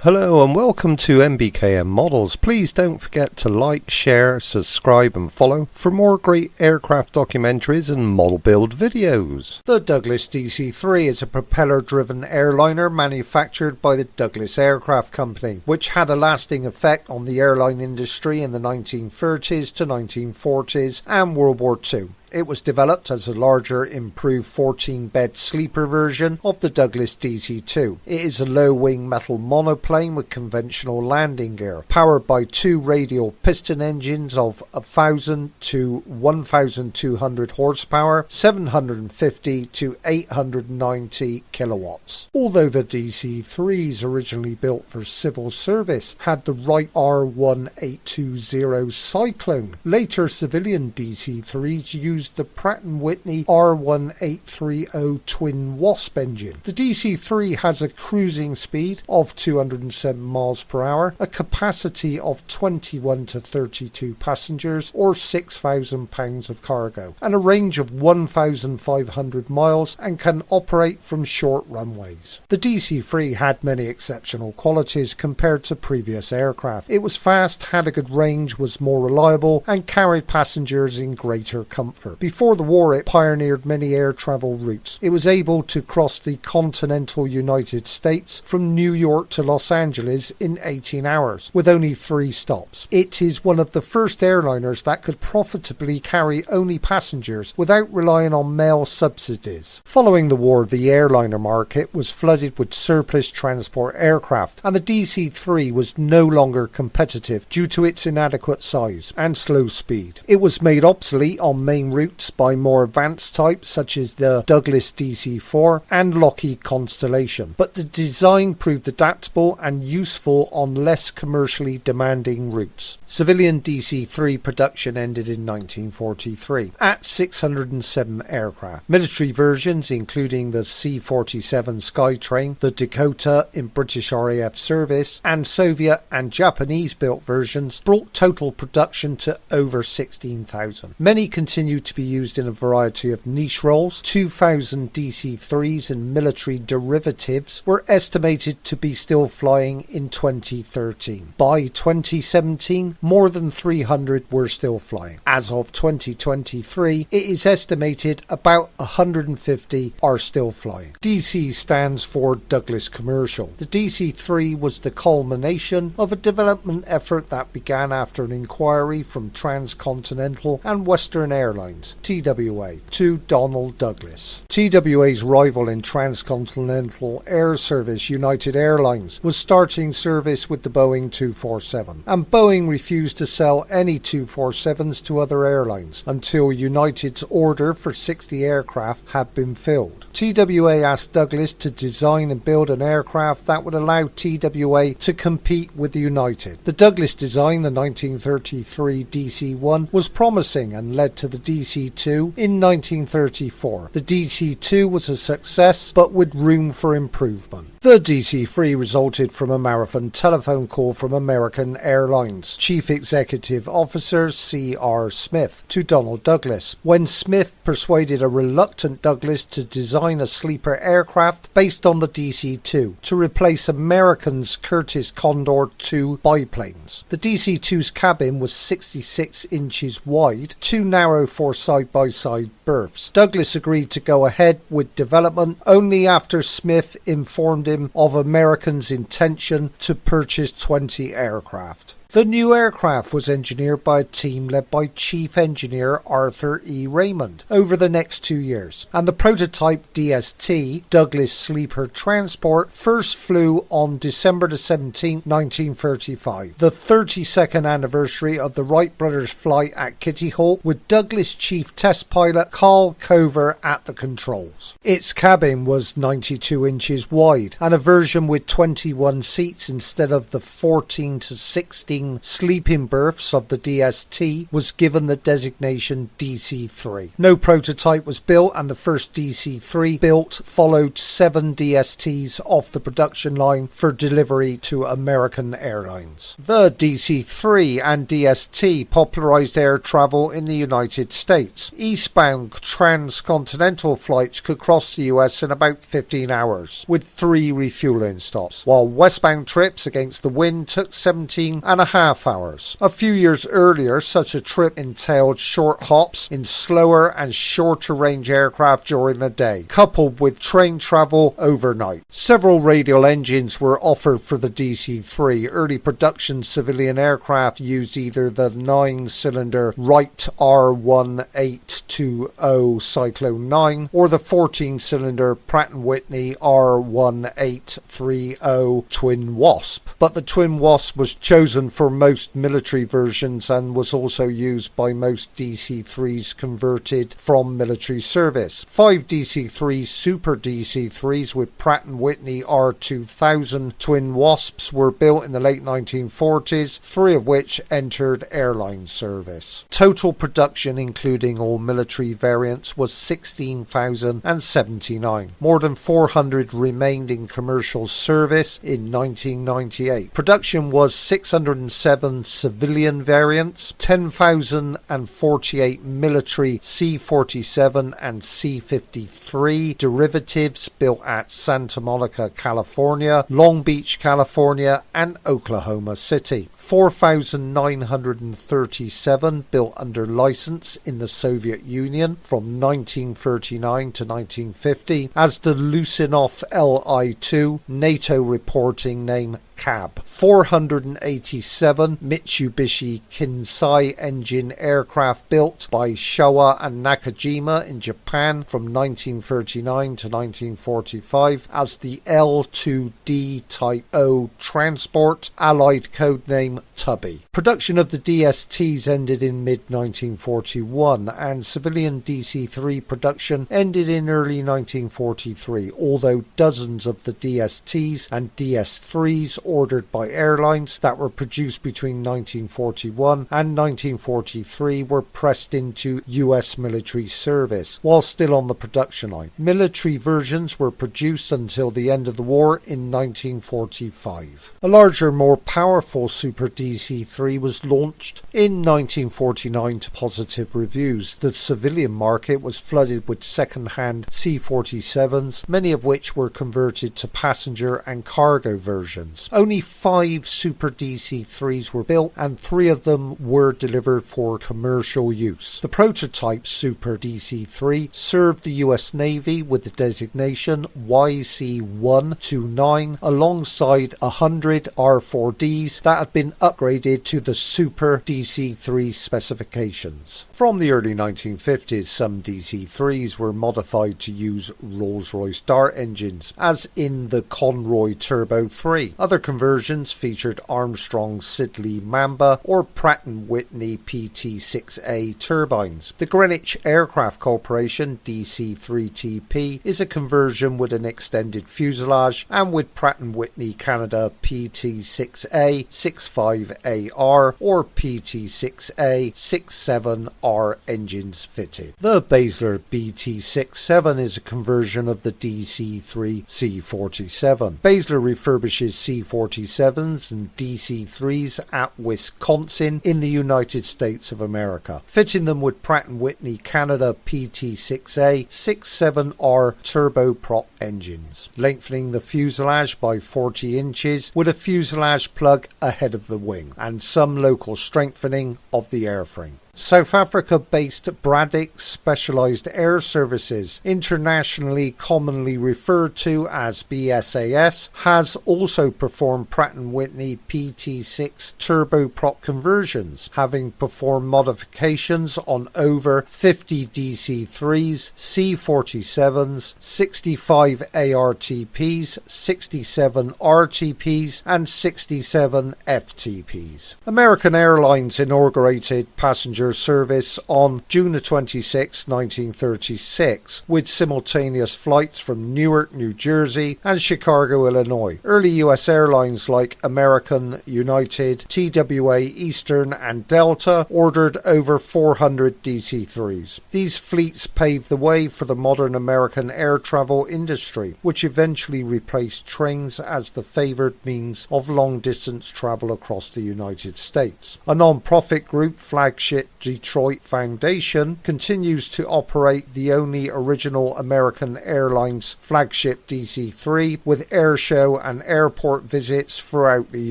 Hello and welcome to MBKM Models. Please don't forget to like, share, subscribe and follow for more great aircraft documentaries and model build videos. The Douglas DC-3 is a propeller-driven airliner manufactured by the Douglas Aircraft Company, which had a lasting effect on the airline industry in the 1930s to 1940s and World War II. It was developed as a larger, improved 14-bed sleeper version of the Douglas DC-2. It is a low-wing metal monoplane with conventional landing gear, powered by two radial piston engines of 1,000 to 1,200 horsepower, 750 to 890 kilowatts. Although the DC-3s originally built for civil service had the Wright R1820 Cyclone, later civilian DC-3s used the Pratt & Whitney R1830 Twin Wasp engine. The DC-3 has a cruising speed of 207 miles per hour, a capacity of 21 to 32 passengers or 6,000 pounds of cargo, and a range of 1,500 miles and can operate from short runways. The DC-3 had many exceptional qualities compared to previous aircraft. It was fast, had a good range, was more reliable, and carried passengers in greater comfort. Before the war, it pioneered many air travel routes. It was able to cross the continental United States from New York to Los Angeles in 18 hours, with only 3 stops. It is one of the first airliners that could profitably carry only passengers without relying on mail subsidies. Following the war, the airliner market was flooded with surplus transport aircraft, and the DC-3 was no longer competitive due to its inadequate size and slow speed. It was made obsolete on main routes by more advanced types such as the Douglas DC-4 and Lockheed Constellation, but the design proved adaptable and useful on less commercially demanding routes. Civilian DC-3 production ended in 1943 at 607 aircraft. Military versions, including the C-47 Skytrain, the Dakota in British RAF service, and Soviet and Japanese built versions, brought total production to over 16,000. Many continue to be used in a variety of niche roles. 2,000 DC-3s and military derivatives were estimated to be still flying in 2013. By 2017, more than 300 were still flying. As of 2023, it is estimated about 150 are still flying. DC stands for Douglas Commercial. The DC-3 was the culmination of a development effort that began after an inquiry from Transcontinental and Western Airlines, TWA, to Donald Douglas. TWA's rival in transcontinental air service, United Airlines, was starting service with the Boeing 247, and Boeing refused to sell any 247s to other airlines until United's order for 60 aircraft had been filled. TWA asked Douglas to design and build an aircraft that would allow TWA to compete with United. The Douglas design, the 1933 DC-1, was promising and led to the DC-2 in 1934. The DC-2 was a success, but with room for improvement. The DC-3 resulted from a marathon telephone call from American Airlines Chief Executive Officer C.R. Smith to Donald Douglas, when Smith persuaded a reluctant Douglas to design a sleeper aircraft based on the DC-2 to replace American's Curtiss Condor II biplanes. The DC-2's cabin was 66 inches wide, too narrow for side-by-side berths. Douglas agreed to go ahead with development only after Smith informed him of American's intention to purchase 20 aircraft. The new aircraft was engineered by a team led by Chief Engineer Arthur E. Raymond over the next 2 years, and the prototype DST, Douglas Sleeper Transport, first flew on December 17, 1935, the 32nd anniversary of the Wright brothers' flight at Kitty Hawk, with Douglas Chief Test Pilot Carl Cover at the controls. Its cabin was 92 inches wide, and a version with 21 seats instead of the 14 to 16 main sleeping berths of the DST was given the designation DC-3. No prototype was built, and the first DC-3 built followed 7 DSTs off the production line for delivery to American airlines. The DC-3 and DST popularized air travel in the United States. Eastbound transcontinental flights could cross the US in about 15 hours, with 3 refueling stops, while westbound trips against the wind took 17.5 hours. A few years earlier, such a trip entailed short hops in slower and shorter range aircraft during the day, coupled with train travel overnight. Several radial engines were offered for the DC-3. Early production civilian aircraft used either the 9-cylinder Wright R1820 Cyclone 9 or the 14-cylinder Pratt & Whitney R1830 Twin Wasp. But the Twin Wasp was chosen for most military versions and was also used by most DC-3s converted from military service. 5 DC-3 Super DC-3s with Pratt & Whitney R2000 Twin Wasps were built in the late 1940s, 3 of which entered airline service. Total production, including all military variants, was 16,079. More than 400 remained in commercial service in 1998. Production was 607 civilian variants, 10,048 military C-47 and C-53 derivatives built at Santa Monica, California, Long Beach, California, and Oklahoma City. 4,937 built under license in the Soviet Union from 1939 to 1950 as the Lusinov Li-2, NATO reporting name CAB. 487 Mitsubishi Kinsei engine aircraft built by Showa and Nakajima in Japan from 1939 to 1945 as the L2D Type O transport, allied codename Tubby. Production of the DSTs ended in mid-1941 and civilian DC-3 production ended in early 1943, although dozens of the DSTs and DS-3s ordered by airlines that were produced between 1941 and 1943 were pressed into US military service while still on the production line. Military versions were produced until the end of the war in 1945. A larger, more powerful Super DC-3 was launched in 1949 to positive reviews. The civilian market was flooded with second-hand C-47s, many of which were converted to passenger and cargo versions. Only 5 Super DC-3s were built and 3 of them were delivered for commercial use. The prototype Super DC-3 served the US Navy with the designation YC-129 alongside 100 R-4Ds that had been upgraded to the Super DC-3 specifications. From the early 1950s, some DC-3s were modified to use Rolls-Royce Dart engines, as in the Conroy Turbo 3. Other conversions featured Armstrong Siddeley Mamba or Pratt & Whitney PT-6A turbines. The Greenwich Aircraft Corporation DC-3TP is a conversion with an extended fuselage and with Pratt & Whitney Canada PT-6A 65AR or PT-6A 67R engines fitted. The Basler BT-67 is a conversion of the DC-3 C-47. Basler refurbishes C-47s and DC-3s at Wisconsin in the United States of America, fitting them with Pratt & Whitney Canada PT-6A 67R turboprop engines, lengthening the fuselage by 40 inches with a fuselage plug ahead of the wing, and some local strengthening of the airframe. South Africa-based Braddock Specialised Air Services, internationally commonly referred to as BSAS, has also performed Pratt & Whitney PT-6 turboprop conversions, having performed modifications on over 50 DC-3s, C-47s, 65 ARTPs, 67 RTPs and 67 FTPs. American Airlines inaugurated passenger passenger service on June 26, 1936, with simultaneous flights from Newark, New Jersey and Chicago, Illinois. Early U.S. airlines like American, United, TWA, Eastern and Delta ordered over 400 DC-3s. These fleets paved the way for the modern American air travel industry, which eventually replaced trains as the favoured means of long-distance travel across the United States. A non-profit group, Flagship Detroit Foundation, continues to operate the only original American Airlines flagship DC-3 with airshow and airport visits throughout the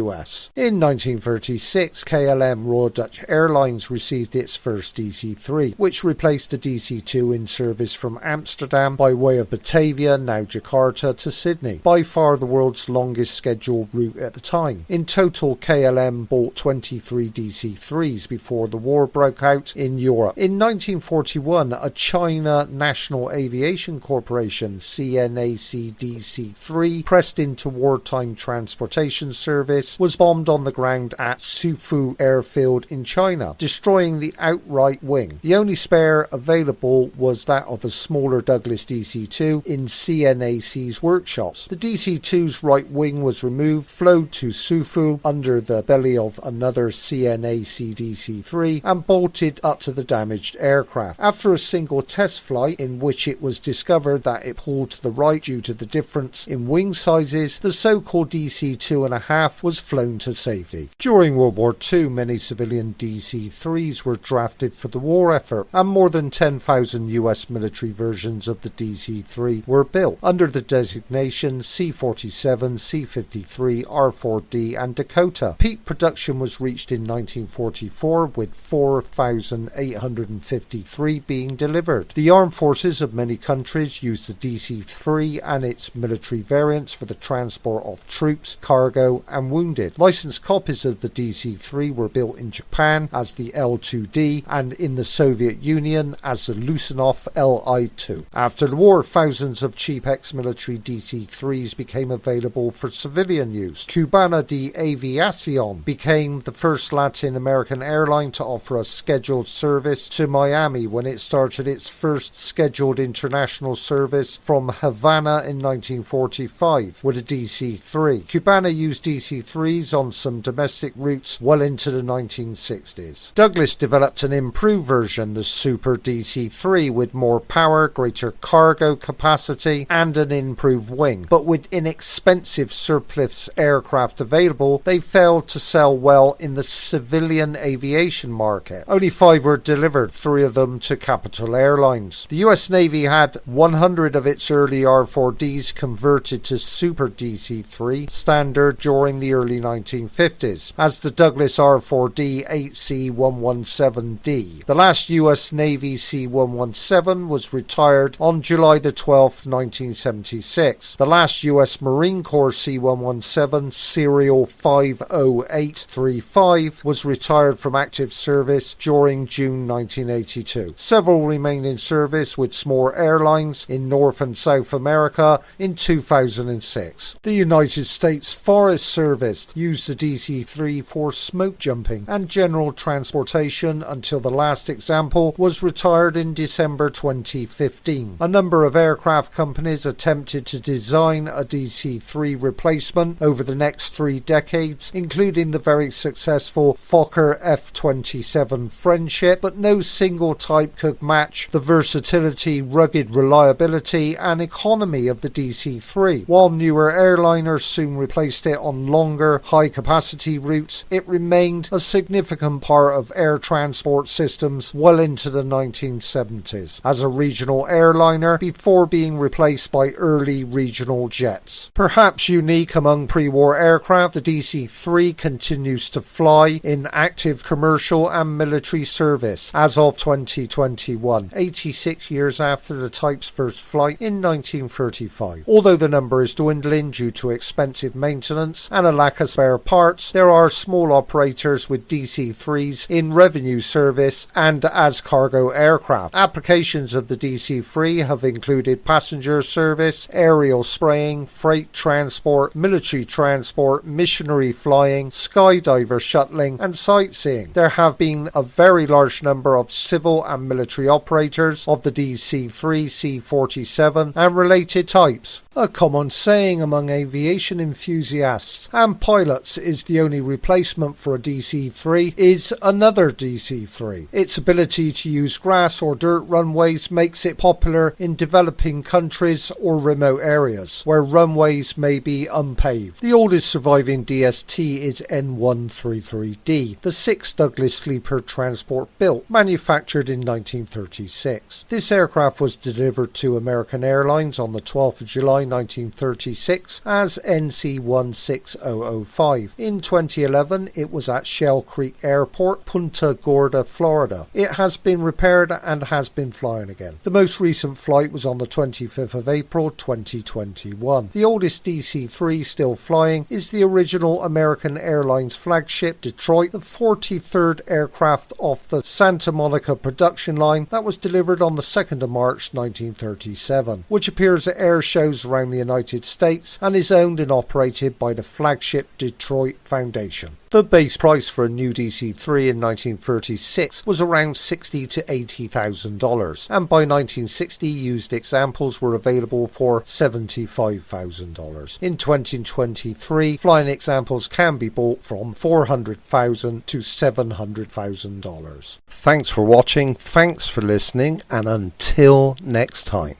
US. In 1936, KLM Royal Dutch Airlines received its first DC-3, which replaced the DC-2 in service from Amsterdam by way of Batavia, now Jakarta, to Sydney, by far the world's longest scheduled route at the time. In total, KLM bought 23 DC-3s before the war broke out in Europe. In 1941, a China National Aviation Corporation, CNAC DC-3, pressed into wartime transportation service, was bombed on the ground at Sufu Airfield in China, destroying the outright wing. The only spare available was that of a smaller Douglas DC-2 in CNAC's workshops. The DC-2's right wing was removed, flowed to Sufu under the belly of another CNAC DC-3 and bolted up to the damaged aircraft. After a single test flight in which it was discovered that it pulled to the right due to the difference in wing sizes, the so-called DC-2.5 was flown to safety. During World War II, many civilian DC-3s were drafted for the war effort, and more than 10,000 US military versions of the DC-3 were built under the designation C-47, C-53, R-4D and Dakota. Peak production was reached in 1944 with 4,853 being delivered. The armed forces of many countries used the DC-3 and its military variants for the transport of troops, cargo and wounded. Licensed copies of the DC-3 were built in Japan as the L-2D and in the Soviet Union as the Lusanov Li-2. After the war, thousands of cheap ex-military DC-3s became available for civilian use. Cubana de Aviación became the first Latin American airline to offer a scheduled service to Miami when it started its first scheduled international service from Havana in 1945 with a DC-3. Cubana used DC-3s on some domestic routes well into the 1960s. Douglas developed an improved version, the Super DC-3, with more power, greater cargo capacity and an improved wing. But with inexpensive surplus aircraft available, they failed to sell well in the civilian aviation market. Only 5 were delivered, 3 of them to Capital Airlines. The US Navy had 100 of its early R-4Ds converted to Super DC-3 standard during the early 1950s as the Douglas R-4D 8C-117D. The last US Navy C-117 was retired on July the 12th, 1976. The last US Marine Corps C-117, serial 50835, was retired from active service during June 1982. Several remained in service with small airlines in North and South America in 2006. The United States Forest Service used the DC-3 for smoke jumping and general transportation until the last example was retired in December 2015. A number of aircraft companies attempted to design a DC-3 replacement over the next 3 decades, including the very successful Fokker F-27 Friendship, but no single type could match the versatility, rugged reliability and economy of the DC-3. While newer airliners soon replaced it on longer, high-capacity routes, it remained a significant part of air transport systems well into the 1970s as a regional airliner before being replaced by early regional jets. Perhaps unique among pre-war aircraft, the DC-3 continues to fly in active commercial and military service as of 2021, 86 years after the type's first flight in 1935. Although the number is dwindling due to expensive maintenance and a lack of spare parts, there are small operators with DC-3s in revenue service and as cargo aircraft. Applications of the DC-3 have included passenger service, aerial spraying, freight transport, military transport, missionary flying, skydiver shuttling and sightseeing. There have been a very large number of civil and military operators of the DC-3, C-47 and related types. A common saying among aviation enthusiasts and pilots is the only replacement for a DC-3 is another DC-3. Its ability to use grass or dirt runways makes it popular in developing countries or remote areas where runways may be unpaved. The oldest surviving DST is N133D, the sixth Douglas sleeper transport built, manufactured in 1936. This aircraft was delivered to American Airlines on the 12th of July 1936 as NC16005. In 2011 it was at Shell Creek Airport, Punta Gorda, Florida. It has been repaired and has been flying again. The most recent flight was on the 25th of April 2021. The oldest DC-3 still flying is the original American Airlines flagship Detroit, the 43rd aircraft off the Santa Monica production line that was delivered on the 2nd of March 1937, which appears at air shows around the United States and is owned and operated by the flagship Detroit Foundation. The base price for a new DC-3 in 1936 was around $60,000 to $80,000, and by 1960 used examples were available for $75,000. In 2023, flying examples can be bought from $400,000 to $700,000. Thanks for watching, thanks for listening, and until next time.